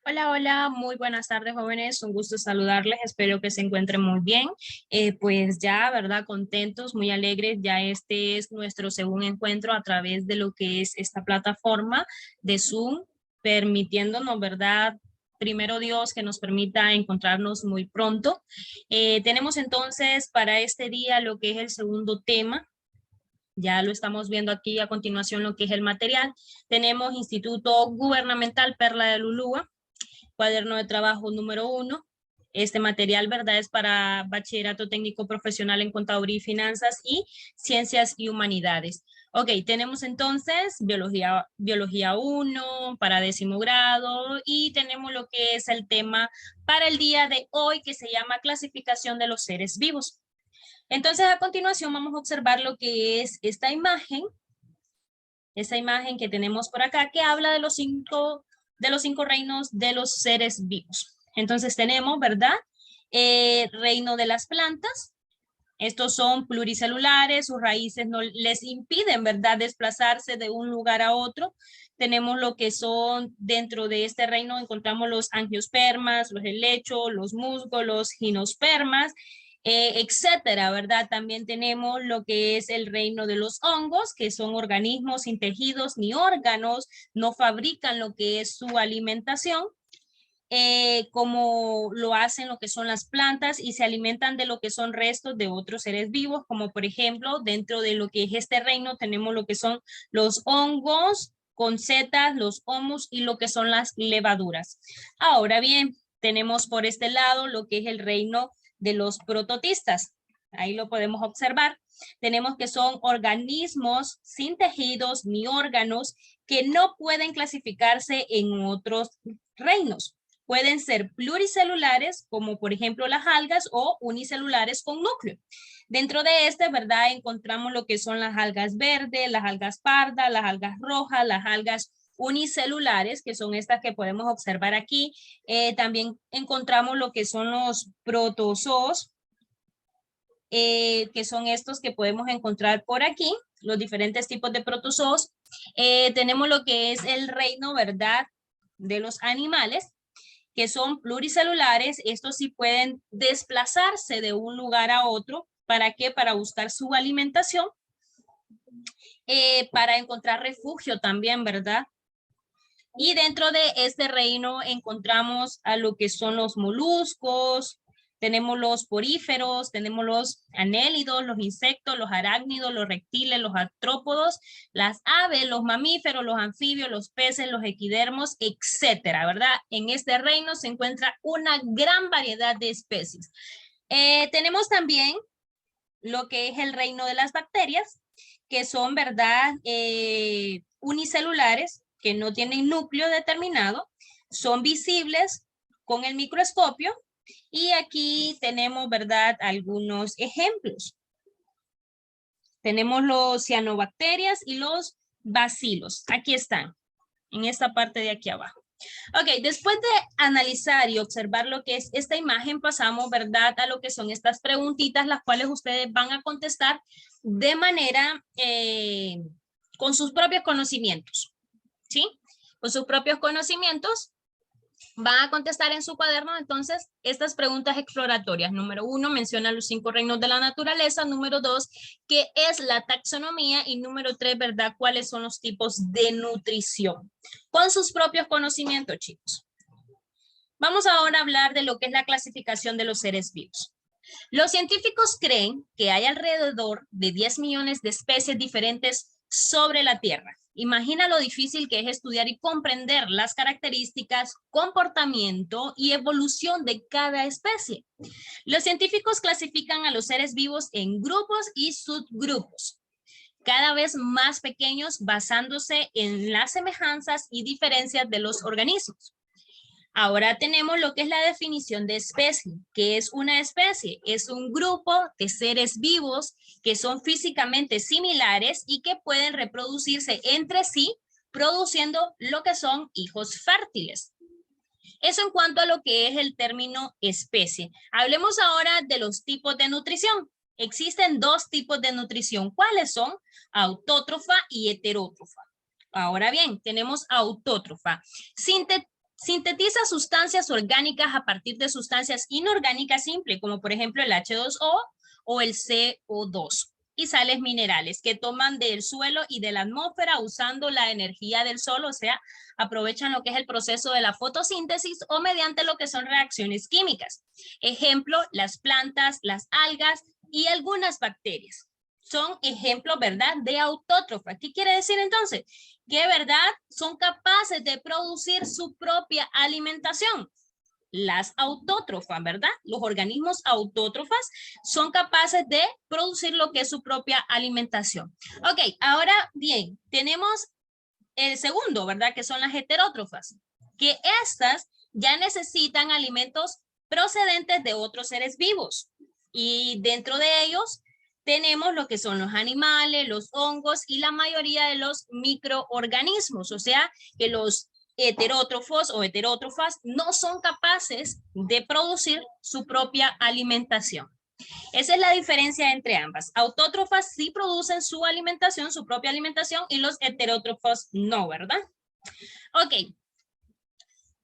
Hola, hola, muy buenas tardes, jóvenes. Un gusto saludarles. Espero que se encuentren muy bien. Pues ya, ¿verdad? Contentos, muy alegres. Ya este es nuestro segundo encuentro a través de lo que es esta plataforma de Zoom, permitiéndonos, ¿verdad? Primero Dios, que nos permita encontrarnos muy pronto. Tenemos entonces para este día lo que es el segundo tema. Ya lo estamos viendo aquí a continuación lo que es el material. Tenemos Instituto Gubernamental Perla de Lulúa, cuaderno de trabajo número 1. Este material, ¿verdad? Es para bachillerato técnico profesional en contaduría y finanzas y ciencias y humanidades. Ok, tenemos entonces biología 1 para 10º grado y tenemos lo que es el tema para el día de hoy que se llama clasificación de los seres vivos. Entonces, a continuación vamos a observar lo que es esta imagen que tenemos por acá, que habla de los cinco reinos de los seres vivos. Entonces tenemos, ¿verdad? Reino de las plantas. Estos son pluricelulares, sus raíces no les impiden, ¿verdad?, desplazarse de un lugar a otro. Tenemos lo que son, dentro de este reino encontramos los angiospermas, los helechos, los musgos, los gimnospermas, etcétera, ¿verdad? También tenemos lo que es el reino de los hongos, que son organismos sin tejidos ni órganos, no fabrican lo que es su alimentación, como lo hacen lo que son las plantas y se alimentan de lo que son restos de otros seres vivos, como por ejemplo, dentro de lo que es este reino tenemos lo que son los hongos con setas, los humus y lo que son las levaduras. Ahora bien, tenemos por este lado lo que es el reino de los prototistas. Ahí lo podemos observar. Tenemos que son organismos sin tejidos ni órganos que no pueden clasificarse en otros reinos. Pueden ser pluricelulares, como por ejemplo las algas, o unicelulares con núcleo. Dentro de este, ¿verdad? Encontramos lo que son las algas verdes, las algas pardas, las algas rojas, las algas unicelulares, que son estas que podemos observar aquí. También encontramos lo que son los protozoos, que son estos que podemos encontrar por aquí, los diferentes tipos de protozoos. Tenemos lo que es el reino, ¿verdad?, de los animales, que son pluricelulares. Estos sí pueden desplazarse de un lugar a otro. ¿Para qué? Para buscar su alimentación, para encontrar refugio también, ¿verdad? Y dentro de este reino encontramos a lo que son los moluscos, tenemos los poríferos, tenemos los anélidos, los insectos, los arácnidos, los reptiles, los artrópodos, las aves, los mamíferos, los anfibios, los peces, los equidermos, etcétera, ¿verdad? En este reino se encuentra una gran variedad de especies. Tenemos también lo que es el reino de las bacterias, que son, ¿verdad?, unicelulares, que no tienen núcleo determinado, son visibles con el microscopio, y aquí tenemos, ¿verdad?, algunos ejemplos. Tenemos los cianobacterias y los bacilos. Aquí están, en esta parte de aquí abajo. Ok, después de analizar y observar lo que es esta imagen, pasamos, ¿verdad?, a lo que son estas preguntitas, las cuales ustedes van a contestar de manera, con sus propios conocimientos, ¿sí? Con sus propios conocimientos van a contestar en su cuaderno entonces estas preguntas exploratorias. Número 1, menciona los 5 reinos de la naturaleza. Número 2, ¿qué es la taxonomía? Y número 3, ¿verdad?, ¿cuáles son los tipos de nutrición? Con sus propios conocimientos, chicos. Vamos ahora a hablar de lo que es la clasificación de los seres vivos. Los científicos creen que hay alrededor de 10 millones de especies diferentes sobre la Tierra. Imagina lo difícil que es estudiar y comprender las características, comportamiento y evolución de cada especie. Los científicos clasifican a los seres vivos en grupos y subgrupos, cada vez más pequeños, basándose en las semejanzas y diferencias de los organismos. Ahora tenemos lo que es la definición de especie. ¿Qué es una especie? Es un grupo de seres vivos que son físicamente similares y que pueden reproducirse entre sí, produciendo lo que son hijos fértiles. Eso en cuanto a lo que es el término especie. Hablemos ahora de los tipos de nutrición. Existen 2 tipos de nutrición. ¿Cuáles son? Autótrofa y heterótrofa. Ahora bien, tenemos autótrofa. Sintetiza sustancias orgánicas a partir de sustancias inorgánicas simples, como por ejemplo el H2O o el CO2. Y sales minerales que toman del suelo y de la atmósfera usando la energía del sol, o sea, aprovechan lo que es el proceso de la fotosíntesis o mediante lo que son reacciones químicas. Ejemplo, las plantas, las algas y algunas bacterias. Son ejemplos, ¿verdad?, de autótrofas. ¿Qué quiere decir entonces? Que, ¿verdad?, son capaces de producir su propia alimentación. Las autótrofas, ¿verdad? Los organismos autótrofas son capaces de producir lo que es su propia alimentación. Ok, ahora bien, tenemos el segundo, ¿verdad? Que son las heterótrofas, que estas ya necesitan alimentos procedentes de otros seres vivos. Y dentro de ellos tenemos lo que son los animales, los hongos y la mayoría de los microorganismos, o sea, que los heterótrofos o heterótrofas no son capaces de producir su propia alimentación. Esa es la diferencia entre ambas. Autótrofas sí producen su alimentación, su propia alimentación, y los heterótrofos no, ¿verdad? Ok.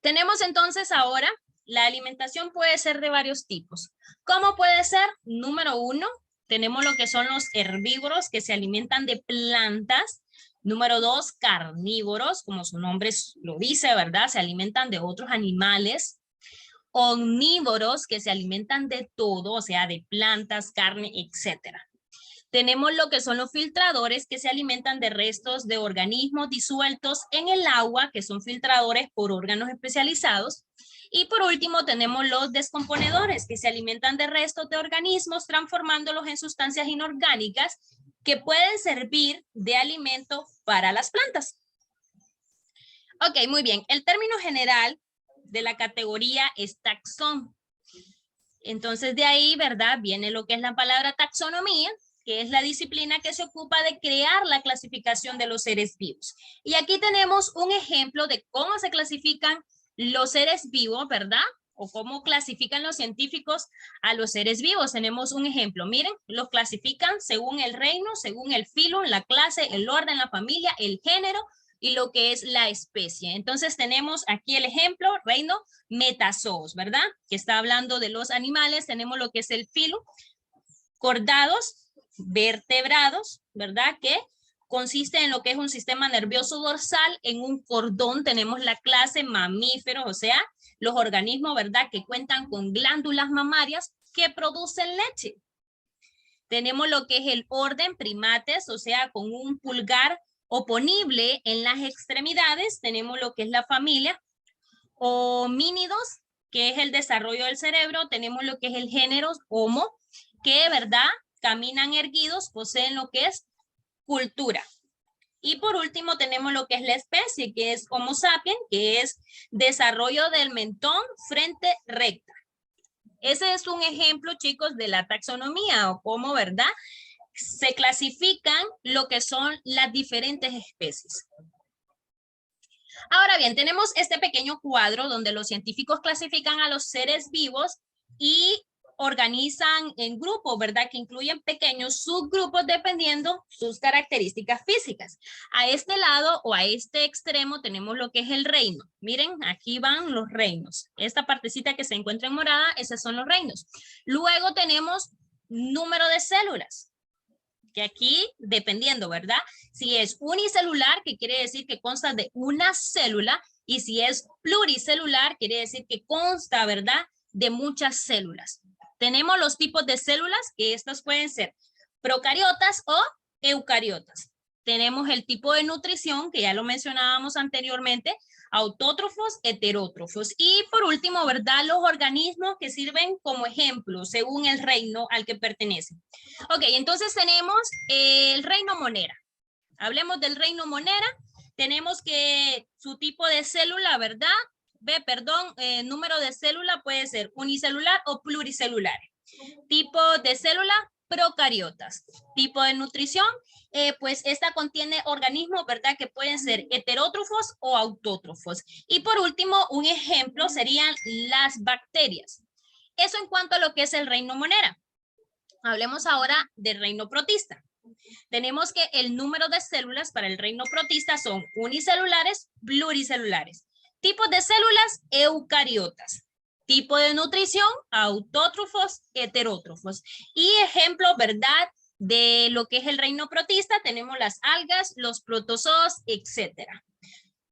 Tenemos entonces ahora, la alimentación puede ser de varios tipos. ¿Cómo puede ser? Número uno, tenemos lo que son los herbívoros que se alimentan de plantas. Número dos, carnívoros, como su nombre lo dice, ¿verdad? Se alimentan de otros animales. Omnívoros que se alimentan de todo, o sea, de plantas, carne, etcétera. Tenemos lo que son los filtradores que se alimentan de restos de organismos disueltos en el agua, que son filtradores por órganos especializados. Y por último tenemos los descomponedores que se alimentan de restos de organismos transformándolos en sustancias inorgánicas que pueden servir de alimento para las plantas. Ok, muy bien. El término general de la categoría es taxón. Entonces de ahí, ¿verdad? Viene lo que es la palabra taxonomía, que es la disciplina que se ocupa de crear la clasificación de los seres vivos. Y aquí tenemos un ejemplo de cómo se clasifican los seres vivos, ¿verdad? O cómo clasifican los científicos a los seres vivos. Tenemos un ejemplo, miren, los clasifican según el reino, según el filo, la clase, el orden, la familia, el género y lo que es la especie. Entonces tenemos aquí el ejemplo, reino Metazoos, ¿verdad? Que está hablando de los animales. Tenemos lo que es el filo, cordados, vertebrados, ¿verdad? Que consiste en lo que es un sistema nervioso dorsal. En un cordón tenemos la clase mamíferos, o sea, los organismos, ¿verdad? Que cuentan con glándulas mamarias que producen leche. Tenemos lo que es el orden primates, o sea, con un pulgar oponible en las extremidades. Tenemos lo que es la familia. Homínidos, que es el desarrollo del cerebro. Tenemos lo que es el género Homo, que, ¿verdad?, caminan erguidos, poseen lo que es cultura. Y por último tenemos lo que es la especie, que es Homo sapiens, que es desarrollo del mentón, frente recta. Ese es un ejemplo, chicos, de la taxonomía o cómo, ¿verdad?, se clasifican lo que son las diferentes especies. Ahora bien, tenemos este pequeño cuadro donde los científicos clasifican a los seres vivos y organizan en grupos, ¿verdad? Que incluyen pequeños subgrupos dependiendo sus características físicas. A este lado o a este extremo tenemos lo que es el reino. Miren, aquí van los reinos. Esta partecita que se encuentra en morada, esos son los reinos. Luego tenemos número de células, que aquí, dependiendo, ¿verdad? Si es unicelular, que quiere decir que consta de una célula, y si es pluricelular, quiere decir que consta, ¿verdad?, de muchas células. Tenemos los tipos de células, que estas pueden ser procariotas o eucariotas. Tenemos el tipo de nutrición, que ya lo mencionábamos anteriormente, autótrofos, heterótrofos. Y por último, ¿verdad?, los organismos que sirven como ejemplo según el reino al que pertenecen. Ok, entonces tenemos el reino Monera. Hablemos del reino Monera. Tenemos que su tipo de célula, ¿verdad? Número de célula puede ser unicelular o pluricelular. Tipo de célula, procariotas. Tipo de nutrición, pues esta contiene organismos, ¿verdad?, que pueden ser heterótrofos o autótrofos. Y por último, un ejemplo serían las bacterias. Eso en cuanto a lo que es el reino Monera. Hablemos ahora del reino protista. Tenemos que el número de células para el reino protista son unicelulares, pluricelulares. Tipos de células, eucariotas. Tipo de nutrición, autótrofos, heterótrofos. Y ejemplo, ¿verdad? De lo que es el reino protista, tenemos las algas, los protozoos, etcétera.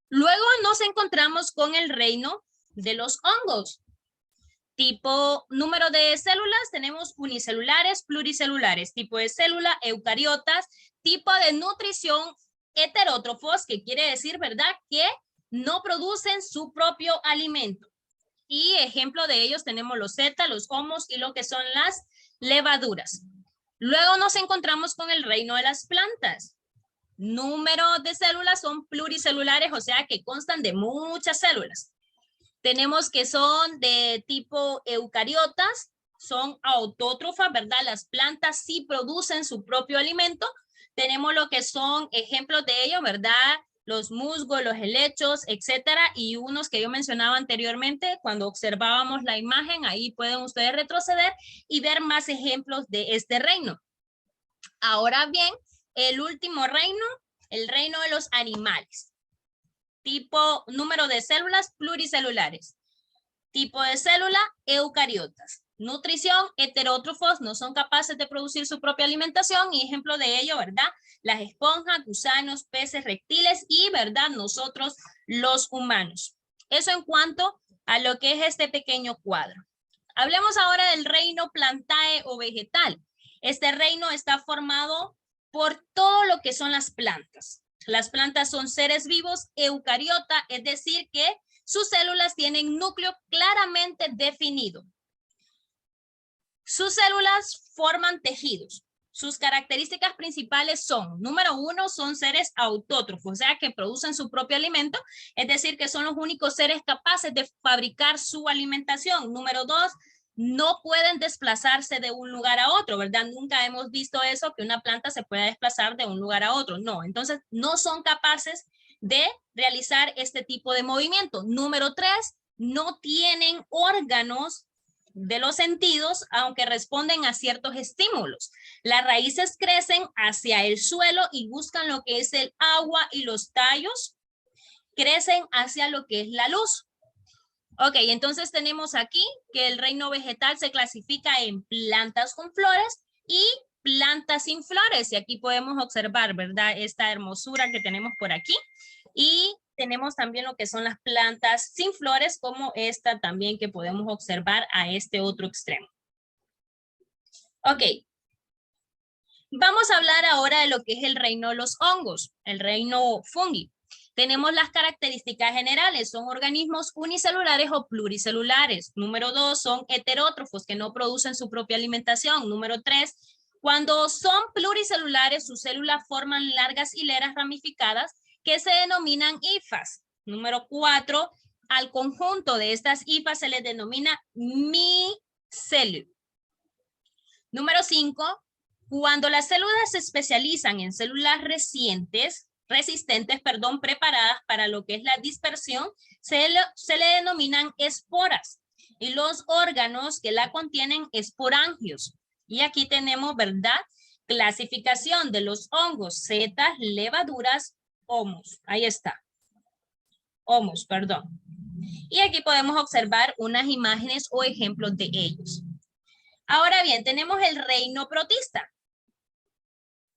Luego nos encontramos con el reino de los hongos. Tipo, número de células, tenemos unicelulares, pluricelulares. Tipo de célula, eucariotas. Tipo de nutrición, heterótrofos, que quiere decir, ¿verdad? Que no producen su propio alimento. Y ejemplo de ellos tenemos los zeta, los homos y lo que son las levaduras. Luego nos encontramos con el reino de las plantas. Número de células son pluricelulares, o sea que constan de muchas células. Tenemos que son de tipo eucariotas, son autótrofas, ¿verdad? Las plantas sí producen su propio alimento. Tenemos lo que son ejemplos de ello, ¿verdad? Los musgos, los helechos, etcétera, y unos que yo mencionaba anteriormente cuando observábamos la imagen, ahí pueden ustedes retroceder y ver más ejemplos de este reino. Ahora bien, el último reino, el reino de los animales. Tipo, número de células pluricelulares. Tipo de célula, eucariotas. Nutrición, heterótrofos, no son capaces de producir su propia alimentación y ejemplo de ello, ¿verdad? Las esponjas, gusanos, peces, reptiles y, ¿verdad? Nosotros, los humanos. Eso en cuanto a lo que es este pequeño cuadro. Hablemos ahora del reino plantae o vegetal. Este reino está formado por todo lo que son las plantas. Las plantas son seres vivos eucariota, es decir que sus células tienen núcleo claramente definido. Sus células forman tejidos. Sus características principales son, número 1, son seres autótrofos, o sea que producen su propio alimento, es decir que son los únicos seres capaces de fabricar su alimentación. Número 2, no pueden desplazarse de un lugar a otro, ¿verdad? Nunca hemos visto eso, que una planta se pueda desplazar de un lugar a otro. No, entonces no son capaces de realizar este tipo de movimiento. Número 3, no tienen órganos de los sentidos, aunque responden a ciertos estímulos. Las raíces crecen hacia el suelo y buscan lo que es el agua y los tallos crecen hacia lo que es la luz. Ok, entonces tenemos aquí que el reino vegetal se clasifica en plantas con flores y plantas sin flores. Y aquí podemos observar, ¿verdad? Esta hermosura que tenemos por aquí. Y tenemos también lo que son las plantas sin flores, como esta también que podemos observar a este otro extremo. Ok. Vamos a hablar ahora de lo que es el reino de los hongos, el reino fungi. Tenemos las características generales, son organismos unicelulares o pluricelulares. Número 2, son heterótrofos que no producen su propia alimentación. Número 3, cuando son pluricelulares, sus células forman largas hileras ramificadas que se denominan hifas. Número 4, al conjunto de estas hifas se les denomina micélio. Número 5, cuando las células se especializan en células resistentes, preparadas para lo que es la dispersión, se le denominan esporas. Y los órganos que la contienen, esporangios. Y aquí tenemos, ¿verdad? Clasificación de los hongos, setas, levaduras, homos. Ahí está. Homos, perdón. Y aquí podemos observar unas imágenes o ejemplos de ellos. Ahora bien, tenemos el reino protista.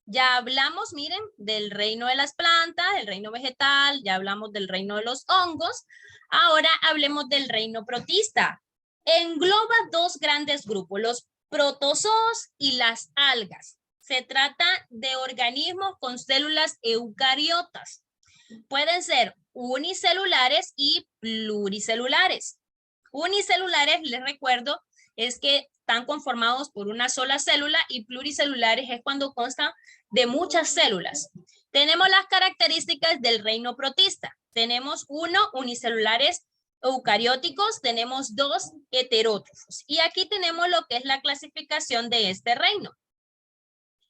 Ya hablamos, miren, del reino de las plantas, el reino vegetal, ya hablamos del reino de los hongos. Ahora hablemos del reino protista. Engloba dos grandes grupos, los protozoos y las algas. Se trata de organismos con células eucariotas. Pueden ser unicelulares y pluricelulares. Unicelulares, les recuerdo, es que están conformados por una sola célula y pluricelulares es cuando constan de muchas células. Tenemos las características del reino protista. Tenemos 1, unicelulares eucarióticos, tenemos 2, heterótrofos. Y aquí tenemos lo que es la clasificación de este reino.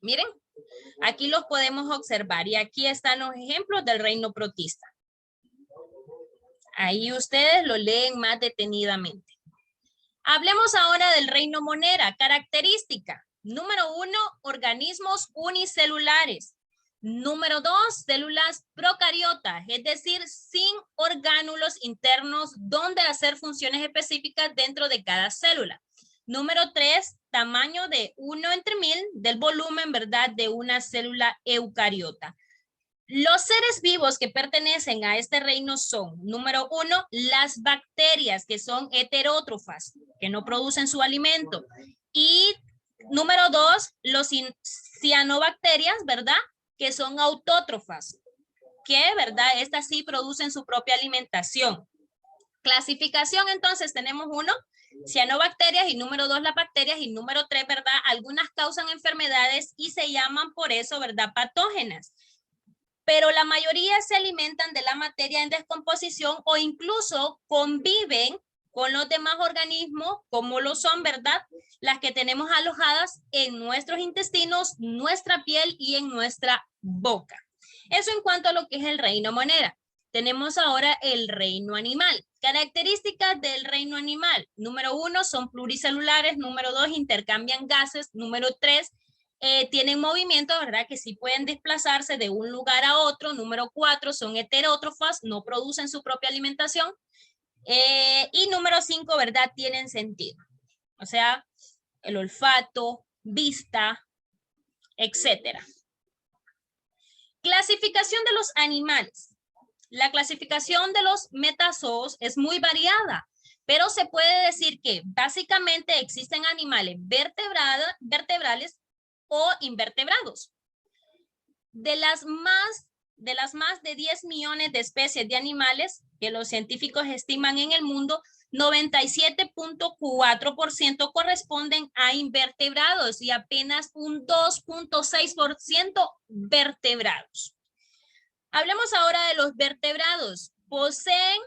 Miren, aquí los podemos observar y aquí están los ejemplos del reino protista. Ahí ustedes lo leen más detenidamente. Hablemos ahora del reino monera. Característica. Número 1, organismos unicelulares. Número 2, células procariotas, es decir, sin orgánulos internos donde hacer funciones específicas dentro de cada célula. Número 3, tamaño de 1 entre 1000 del volumen, ¿verdad?, de una célula eucariota. Los seres vivos que pertenecen a este reino son, número 1, las bacterias, que son heterótrofas, que no producen su alimento. Y número 2, los cianobacterias, ¿verdad?, que son autótrofas, que, ¿verdad?, estas sí producen su propia alimentación. Clasificación, entonces, tenemos 1, cianobacterias, y número 2, las bacterias, y número 3, ¿verdad?, algunas causan enfermedades y se llaman por eso, ¿verdad?, patógenas. Pero la mayoría se alimentan de la materia en descomposición o incluso conviven con los demás organismos, como lo son, ¿verdad?, las que tenemos alojadas en nuestros intestinos, nuestra piel y en nuestra boca. Eso en cuanto a lo que es el reino monera. Tenemos ahora el reino animal. Características del reino animal. Número 1, son pluricelulares. Número 2, intercambian gases. Número 3, tienen movimiento, ¿verdad?, que sí pueden desplazarse de un lugar a otro. Número 4, son heterótrofas, no producen su propia alimentación. Y número 5, ¿verdad?, tienen sentido. O sea, el olfato, vista, etcétera. Clasificación de los animales. La clasificación de los metazoos es muy variada, pero se puede decir que básicamente existen animales vertebrales o invertebrados. De las más de 10 millones de especies de animales que los científicos estiman en el mundo, 97.4% corresponden a invertebrados y apenas un 2.6% vertebrados. Hablemos ahora de los vertebrados. Poseen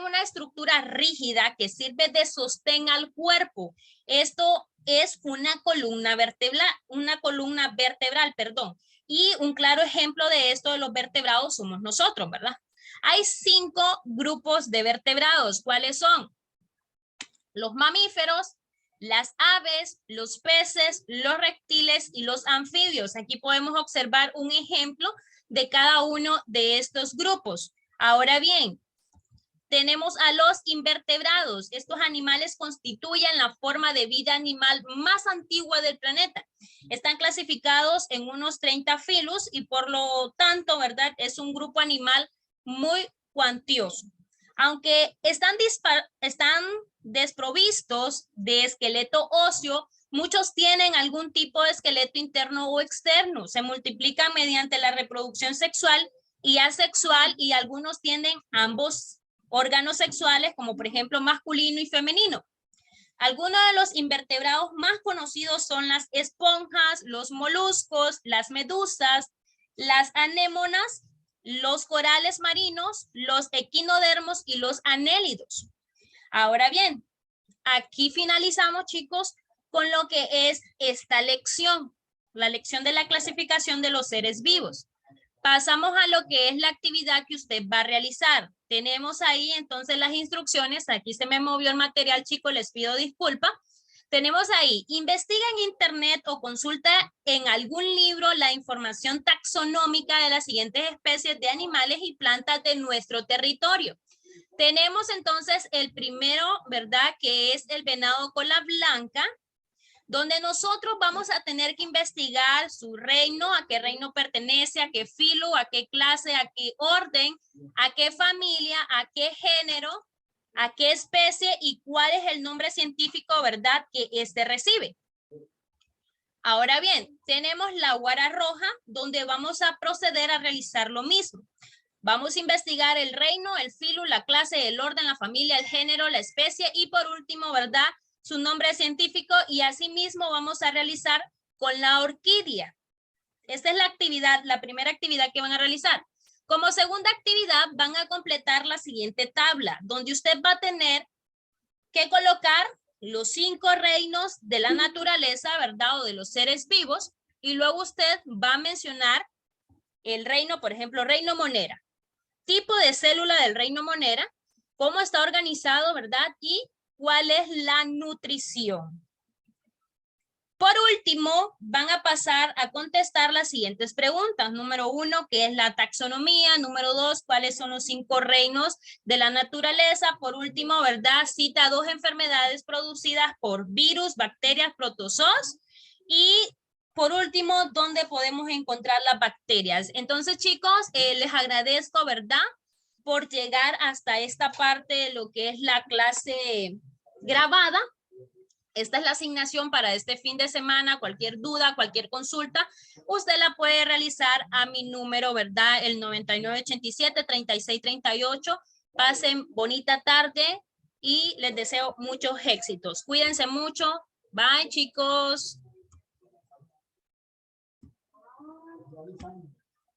una estructura rígida que sirve de sostén al cuerpo. Esto es una columna vertebral, perdón. Y un claro ejemplo de esto de los vertebrados somos nosotros, ¿verdad? Hay 5 grupos de vertebrados. ¿Cuáles son? Los mamíferos, las aves, los peces, los reptiles y los anfibios. Aquí podemos observar un ejemplo de cada uno de estos grupos. Ahora bien, tenemos a los invertebrados. Estos animales constituyen la forma de vida animal más antigua del planeta. Están clasificados en unos 30 filos y por lo tanto, ¿verdad?, es un grupo animal muy cuantioso. Aunque están desprovistos de esqueleto óseo, muchos tienen algún tipo de esqueleto interno o externo. Se multiplican mediante la reproducción sexual y asexual y algunos tienen ambos órganos sexuales, como por ejemplo masculino y femenino. Algunos de los invertebrados más conocidos son las esponjas, los moluscos, las medusas, las anémonas, los corales marinos, los equinodermos y los anélidos. Ahora bien, aquí finalizamos, chicos, con lo que es esta lección, la lección de la clasificación de los seres vivos. Pasamos a lo que es la actividad que usted va a realizar. Tenemos ahí entonces las instrucciones. Aquí se me movió el material, chicos, les pido disculpa. Tenemos ahí, investiga en internet o consulta en algún libro la información taxonómica de las siguientes especies de animales y plantas de nuestro territorio. Tenemos entonces el primero, ¿verdad?, que es el venado cola blanca, donde nosotros vamos a tener que investigar su reino, a qué reino pertenece, a qué filo, a qué clase, a qué orden, a qué familia, a qué género, a qué especie y cuál es el nombre científico, ¿verdad?, que este recibe. Ahora bien, tenemos la guara roja, donde vamos a proceder a realizar lo mismo. Vamos a investigar el reino, el filo, la clase, el orden, la familia, el género, la especie y por último, ¿verdad?, su nombre científico, y asimismo vamos a realizar con la orquídea. Esta es la actividad, la primera actividad que van a realizar. Como segunda actividad van a completar la siguiente tabla, donde usted va a tener que colocar los 5 reinos de la naturaleza, ¿verdad?, o de los seres vivos, y luego usted va a mencionar el reino, por ejemplo, reino monera, tipo de célula del reino monera, cómo está organizado, ¿verdad?, y cuál es la nutrición. Por último, van a pasar a contestar las siguientes preguntas. Número 1, ¿qué es la taxonomía? Número 2, ¿cuáles son los 5 reinos de la naturaleza? Por último, ¿verdad? Cita 2 enfermedades producidas por virus, bacterias, protozoos. Y por último, ¿dónde podemos encontrar las bacterias? Entonces, chicos, les agradezco, ¿verdad? Por llegar hasta esta parte de lo que es la clase grabada. Esta es la asignación para este fin de semana. Cualquier duda, cualquier consulta, usted la puede realizar a mi número, ¿verdad? El 9987-3638. Pasen bonita tarde y les deseo muchos éxitos. Cuídense mucho. Bye, chicos.